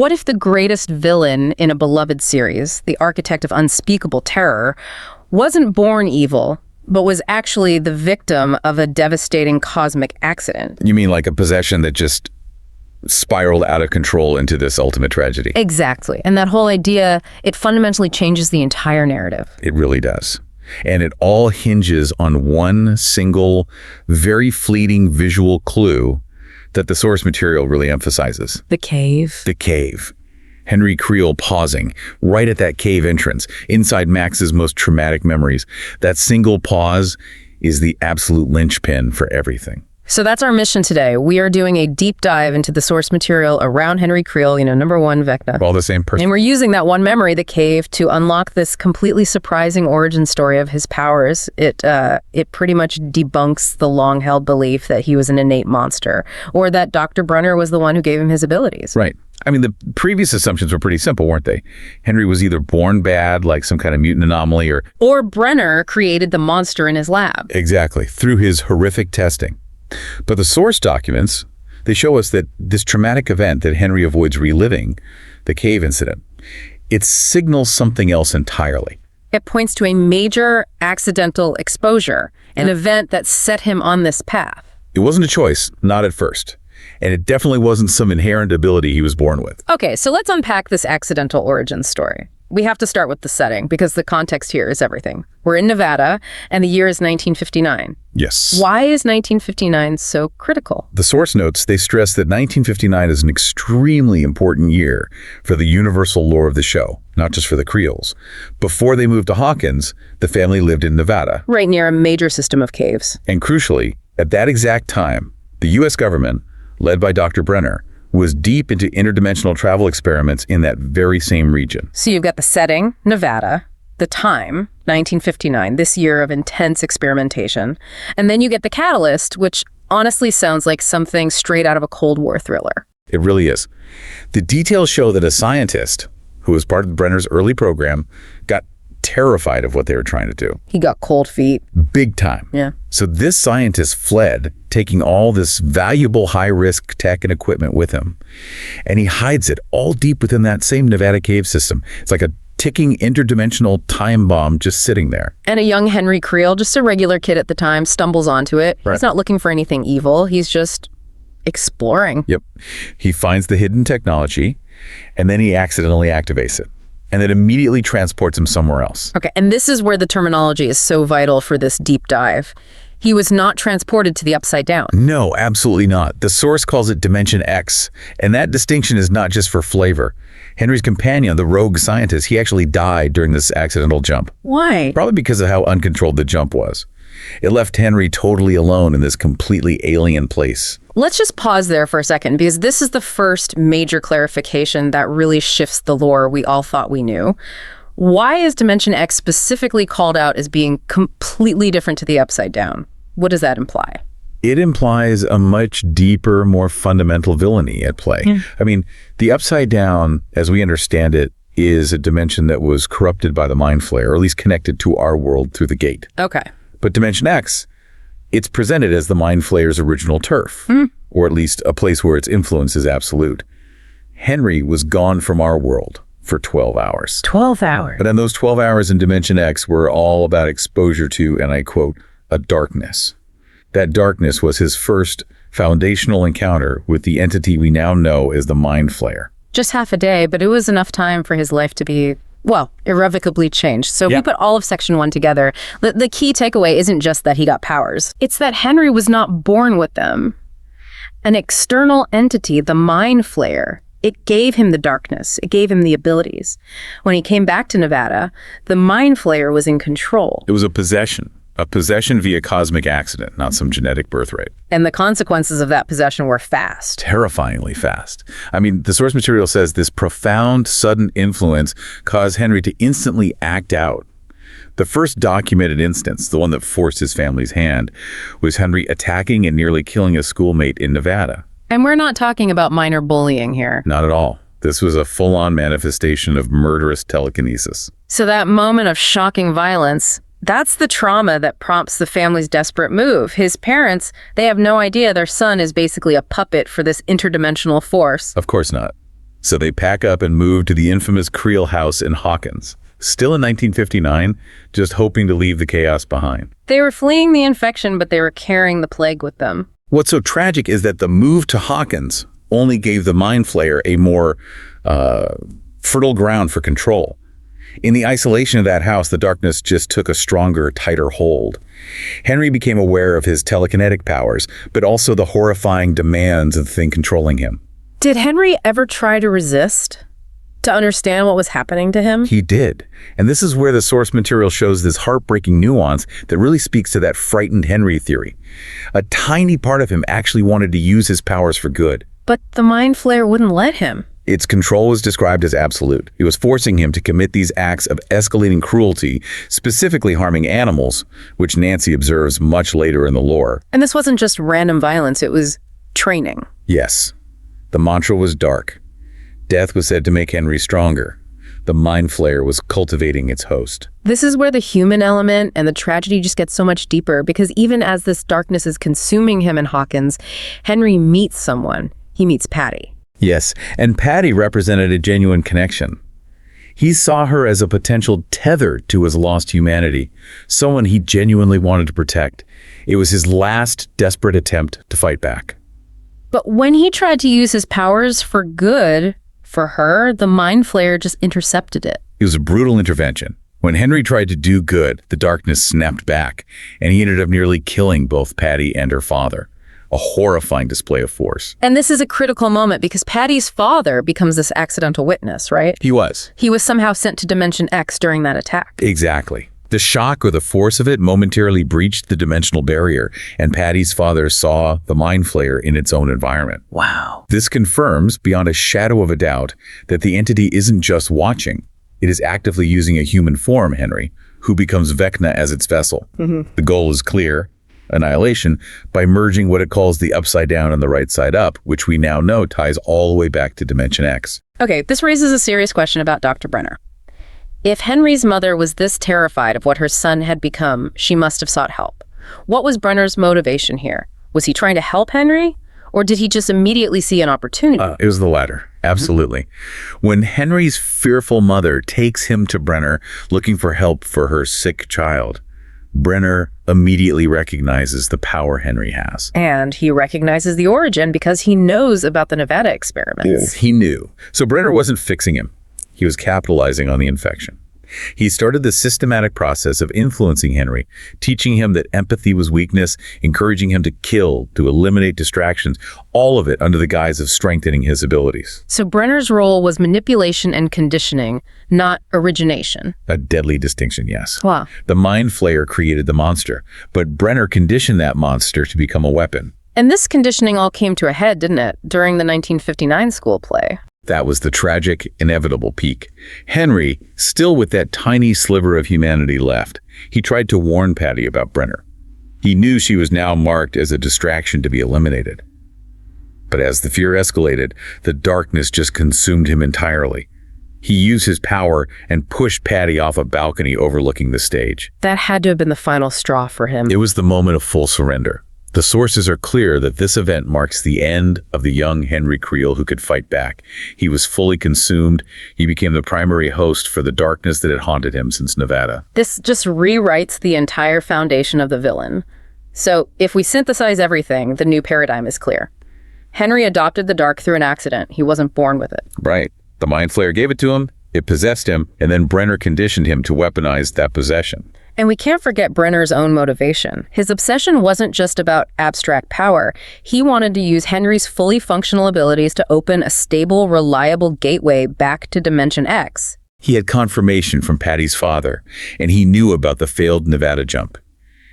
What if the greatest villain in a beloved series, the architect of unspeakable terror, wasn't born evil, but was actually the victim of a devastating cosmic accident? You mean like a possession that just spiraled out of control into this ultimate tragedy? Exactly. And that whole idea, it fundamentally changes the entire narrative. It really does. And it all hinges on one single, very fleeting visual clue that the source material really emphasizes. The cave. The cave. Henry Creel pausing right at that cave entrance, inside Max's most traumatic memories. That single pause is the absolute linchpin for everything. So that's our mission today. We are doing a deep dive into the source material around Henry Creel, number one, Vecna. All the same person. And we're using that one memory, the cave, to unlock this completely surprising origin story of his powers. It pretty much debunks the long-held belief that he was an innate monster, or that Dr. Brenner was the one who gave him his abilities. Right. I mean, the previous assumptions were pretty simple, weren't they? Henry was either born bad, like some kind of mutant anomaly, or Brenner created the monster in his lab. Exactly, through his horrific testing. But the source documents, they show us that this traumatic event that Henry avoids reliving, the cave incident, it signals something else entirely. It points to a major accidental exposure, an event that set him on this path. It wasn't a choice, not at first. And it definitely wasn't some inherent ability he was born with. Okay, so let's unpack this accidental origin story. We have to start with the setting, because the context here is everything. We're in Nevada, and the year is 1959. Yes. Why is 1959 so critical? The source notes, they stress that 1959 is an extremely important year for the universal lore of the show, not just for the Creels. Before they moved to Hawkins, the family lived in Nevada. Right near a major system of caves. And crucially, at that exact time, the U.S. government, led by Dr. Brenner, was deep into interdimensional travel experiments in that very same region. So you've got the setting, Nevada, the time, 1959, this year of intense experimentation, and then you get the catalyst, which honestly sounds like something straight out of a Cold War thriller. It really is. The details show that a scientist, who was part of Brenner's early program, got terrified of what they were trying to do. He got cold feet. Big time. Yeah. So this scientist fled, taking all this valuable high-risk tech and equipment with him. And he hides it all deep within that same Nevada cave system. It's like a ticking interdimensional time bomb just sitting there. And a young Henry Creel, just a regular kid at the time, stumbles onto it. Right. He's not looking for anything evil. He's just exploring. Yep. He finds the hidden technology, and then he accidentally activates it. And it immediately transports him somewhere else. Okay, and this is where the terminology is so vital for this deep dive. He was not transported to the Upside Down. No, absolutely not. The source calls it Dimension X, and that distinction is not just for flavor. Henry's companion, the rogue scientist, he actually died during this accidental jump. Why? Probably because of how uncontrolled the jump was. It left Henry totally alone in this completely alien place. Let's just pause there for a second, because this is the first major clarification that really shifts the lore we all thought we knew. Why is Dimension X specifically called out as being completely different to the Upside Down? What does that imply? It implies a much deeper, more fundamental villainy at play. I mean, the Upside Down, as we understand it, is a dimension that was corrupted by the Mind Flayer, or at least connected to our world through the gate. Okay. But Dimension X, it's presented as the Mind Flayer's original turf, or at least a place where its influence is absolute. Henry was gone from our world for 12 hours. 12 hours. But in those 12 hours in Dimension X were all about exposure to, and I quote, a darkness. That darkness was his first foundational encounter with the entity we now know as the Mind Flayer. Just half a day, but it was enough time for his life to be, well, irrevocably changed. So if we put all of Section 1 together, the key takeaway isn't just that he got powers. It's that Henry was not born with them. An external entity, the Mind Flayer, it gave him the darkness. It gave him the abilities. When he came back to Nevada, the Mind Flayer was in control. It was a possession via cosmic accident, not some genetic birthright. And the consequences of that possession were fast. Terrifyingly fast. I mean, the source material says this profound, sudden influence caused Henry to instantly act out. The first documented instance, the one that forced his family's hand, was Henry attacking and nearly killing a schoolmate in Nevada. And we're not talking about minor bullying here. Not at all. This was a full-on manifestation of murderous telekinesis. So that moment of shocking violence, that's the trauma that prompts the family's desperate move. His parents, they have no idea their son is basically a puppet for this interdimensional force. Of course not. So they pack up and move to the infamous Creel house in Hawkins. Still in 1959, just hoping to leave the chaos behind. They were fleeing the infection, but they were carrying the plague with them. What's so tragic is that the move to Hawkins only gave the Mind Flayer a more fertile ground for control. In the isolation of that house, the darkness just took a stronger, tighter hold. Henry became aware of his telekinetic powers, but also the horrifying demands of the thing controlling him. Did Henry ever try to resist? To understand what was happening to him? He did. And this is where the source material shows this heartbreaking nuance that really speaks to that frightened Henry theory. A tiny part of him actually wanted to use his powers for good. But the Mind Flayer wouldn't let him. Its control was described as absolute. It was forcing him to commit these acts of escalating cruelty, specifically harming animals, which Nancy observes much later in the lore. And this wasn't just random violence, it was training. Yes. The mantra was dark. Death was said to make Henry stronger. The Mind Flayer was cultivating its host. This is where the human element and the tragedy just gets so much deeper, because even as this darkness is consuming him in Hawkins, Henry meets someone. He meets Patty. Yes, and Patty represented a genuine connection. He saw her as a potential tether to his lost humanity, someone he genuinely wanted to protect. It was his last desperate attempt to fight back. But when he tried to use his powers for good, for her, the Mind Flayer just intercepted it. It was a brutal intervention. When Henry tried to do good, the darkness snapped back, and he ended up nearly killing both Patty and her father. A horrifying display of force. And this is a critical moment because Patty's father becomes this accidental witness, right? He was. He was somehow sent to Dimension X during that attack. Exactly. The shock or the force of it momentarily breached the dimensional barrier, and Patty's father saw the Mind Flayer in its own environment. Wow. This confirms, beyond a shadow of a doubt, that the entity isn't just watching. It is actively using a human form, Henry, who becomes Vecna as its vessel. The goal is clear: annihilation, by merging what it calls the upside down and the right side up, which we now know ties all the way back to Dimension X. Okay, this raises a serious question about Dr. Brenner. If Henry's mother was this terrified of what her son had become, she must have sought help. What was Brenner's motivation here? Was he trying to help Henry? Or did he just immediately see an opportunity? It was the latter. Absolutely. When Henry's fearful mother takes him to Brenner looking for help for her sick child, Brenner immediately recognizes the power Henry has. And he recognizes the origin because he knows about the Nevada experiments. Yes. He knew. So Brenner wasn't fixing him. He was capitalizing on the infection. He started the systematic process of influencing Henry, teaching him that empathy was weakness, encouraging him to kill, to eliminate distractions, all of it under the guise of strengthening his abilities. So Brenner's role was manipulation and conditioning, not origination. A deadly distinction, yes. Wow. The Mind Flayer created the monster, but Brenner conditioned that monster to become a weapon. And this conditioning all came to a head, didn't it, during the 1959 school play? That was the tragic, inevitable peak. Henry, still with that tiny sliver of humanity left, he tried to warn Patty about Brenner. He knew she was now marked as a distraction to be eliminated. But as the fear escalated, the darkness just consumed him entirely. He used his power and pushed Patty off a balcony overlooking the stage. That had to have been the final straw for him. It was the moment of full surrender. The sources are clear that this event marks the end of the young Henry Creel who could fight back. He was fully consumed. He became the primary host for the darkness that had haunted him since Nevada. This just rewrites the entire foundation of the villain. So if we synthesize everything, the new paradigm is clear. Henry adopted the dark through an accident. He wasn't born with it. Right. The Mind Flayer gave it to him, it possessed him, and then Brenner conditioned him to weaponize that possession. And we can't forget Brenner's own motivation. His obsession wasn't just about abstract power. He wanted to use Henry's fully functional abilities to open a stable, reliable gateway back to Dimension X. He had confirmation from Patty's father, and he knew about the failed Nevada jump.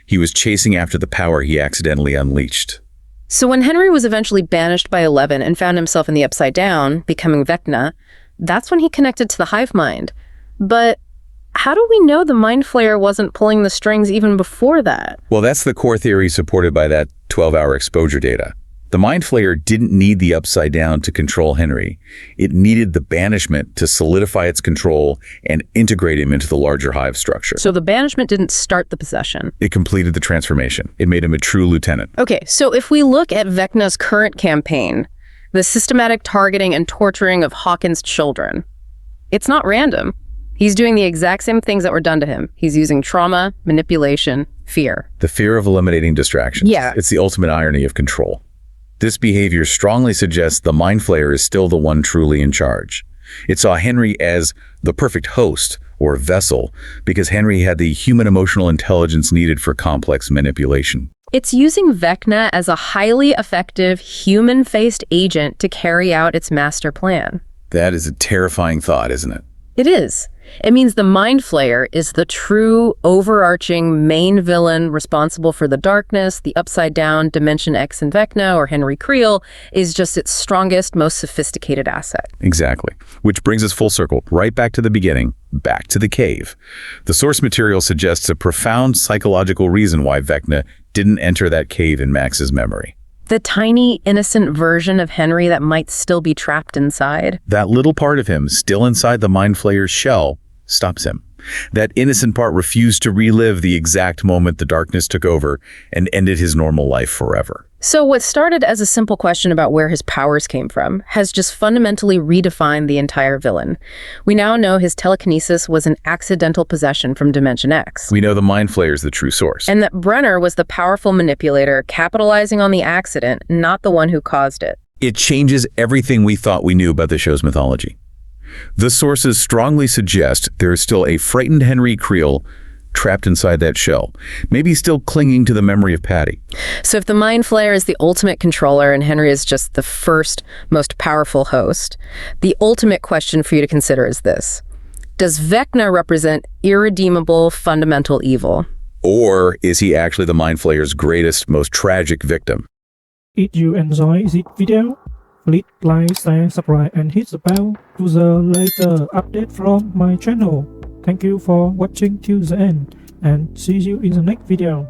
He was chasing after the power he accidentally unleashed. So when Henry was eventually banished by 11 and found himself in the Upside Down, becoming Vecna, that's when he connected to the hive mind. But how do we know the Mind Flayer wasn't pulling the strings even before that? Well, that's the core theory supported by that 12-hour exposure data. The Mind Flayer didn't need the Upside Down to control Henry. It needed the banishment to solidify its control and integrate him into the larger hive structure. So the banishment didn't start the possession. It completed the transformation. It made him a true lieutenant. Okay, so if we look at Vecna's current campaign, The systematic targeting and torturing of Hawkins' children. It's not random. He's doing the exact same things that were done to him. He's using trauma, manipulation, fear. The fear of eliminating distractions. Yeah. It's the ultimate irony of control. This behavior strongly suggests the Mind Flayer is still the one truly in charge. It saw Henry as the perfect host or vessel because Henry had the human emotional intelligence needed for complex manipulation. It's using Vecna as a highly effective human-faced agent to carry out its master plan. That is a terrifying thought, isn't it? It is. It means the Mind Flayer is the true, overarching main villain responsible for the darkness. The upside-down Dimension X in Vecna, or Henry Creel, is just its strongest, most sophisticated asset. Exactly. Which brings us full circle, right back to the beginning, back to the cave. The source material suggests a profound psychological reason why Vecna didn't enter that cave in Max's memory. The tiny, innocent version of Henry that might still be trapped inside. That little part of him, still inside the Mind Flayer's shell, stops him. That innocent part refused to relive the exact moment the darkness took over and ended his normal life forever. So what started as a simple question about where his powers came from has just fundamentally redefined the entire villain. We now know his telekinesis was an accidental possession from Dimension X. We know the Mind Flayer is the true source. And that Brenner was the powerful manipulator capitalizing on the accident, not the one who caused it. It changes everything we thought we knew about the show's mythology. The sources strongly suggest there is still a frightened Henry Creel trapped inside that shell, maybe still clinging to the memory of Patty. So if the Mind Flayer is the ultimate controller and Henry is just the first, most powerful host, the ultimate question for you to consider is this. Does Vecna represent irredeemable, fundamental evil? Or is he actually the Mind Flayer's greatest, most tragic victim? If you enjoy this video, please like, share, subscribe, and hit the bell to the later update from my channel. Thank you for watching till the end, and see you in the next video.